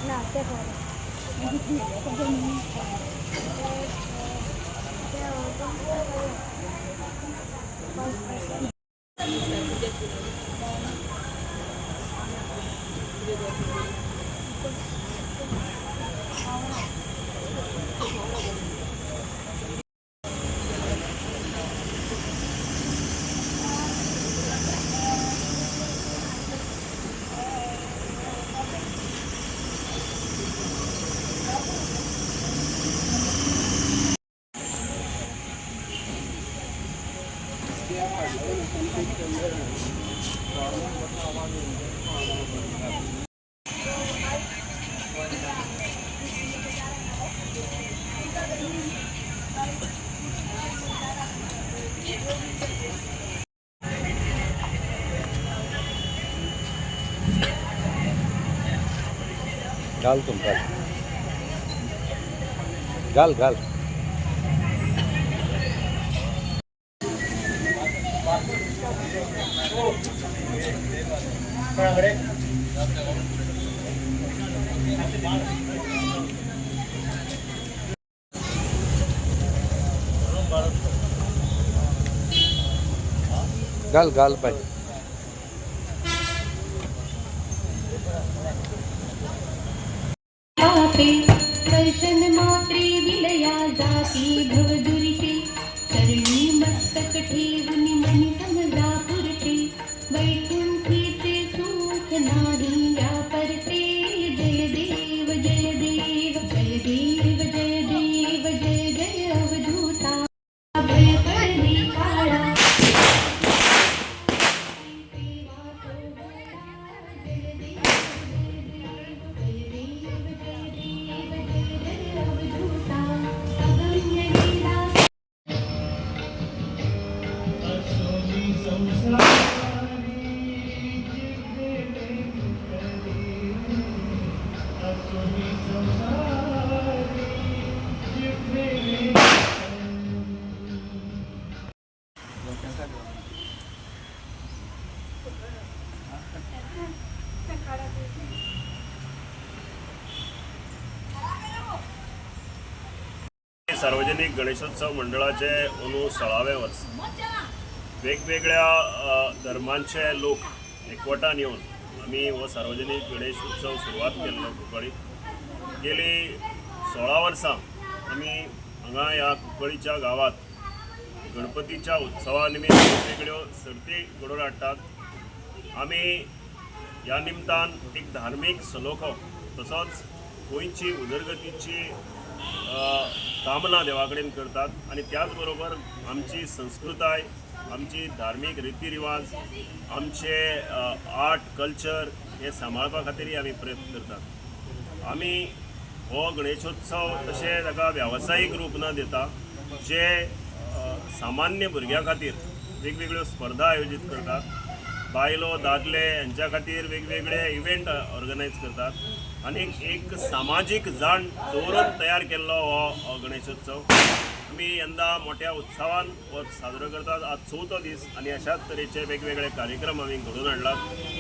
ना ते घाल तुम घाल घाल घाल घाल पाय दर्शन मात्रे विलया जाती भवदुरिते करणी मस्तक ठेवनी मनी समजा पुरते वैकुंठी ते सुख नाही या परते जय देव जय देव जय देव जय देव जय जय अवधूता अभय करणी काळा सार्वजनिक गणेशोत्सव मंडळाचे अंदू 16वें वर्स वेगवेगळ्या धर्मांचे लोक एकवटान येवन आमी हो सार्वजनिक गणेश उत्सव सुरवात केल्लो कुंकळी गेली 16 वर्सां आमी हांगा ह्या कुंकळीच्या गांवांत गणपतीच्या उत्सवा निमित्त वेगवेगळ्यो सर्ती घडोवन हाडटात। आमी ह्या निमतान एक धार्मीक सलोखो तसोच गोंयची उदरगतीची कामना देवा कडेन करतात आणि त्याच बरोबर आमची संस्कृताय आमची धार्मीक रिती रिवाज आमचे आर्ट कल्चर हे सांबाळपा खातीर आमी प्रयत्न करतात। आमी हो गणेशोत्सव तशें ताका वेवसायीक रूप न दिता जे सामान्य भुरग्यां खातीर वेगवेगळ्यो स्पर्धा आयोजीत करतात, बायलो दादले यांच्या खातीर वेगवेगळे इव्हेंट ऑर्गनायज करतात आणि एक सामाजिक जाण दवरून तयार केल्लो हो गणेशोत्सव आमी यंदा मोठ्या उत्सवान हो साजरो करतात। आज 4थो दीस आणि अशाच तरेचे वेगवेगळे कार्यक्रम आमी घडोवन हाडलात।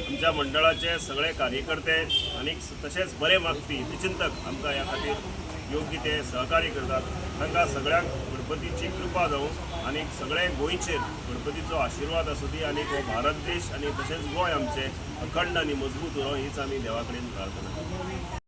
आमच्या मंडळाचे सगळे कार्यकर्ते आणि तसेच बरे मागपी चिंतक आमकां ह्या खातीर योग्य ते सहकार्य करतात। तांकां सगळ्यांक गणपतीची कृपा जावं आणि सगळे गोंयचेर गणपतीचो आशिर्वाद आसूं दी आणि हो भारत देश आणि तसेच गोंय आमचे अखंड आणि मजबूत उरो हीच आमी देवा कडेन प्रार्थना करता।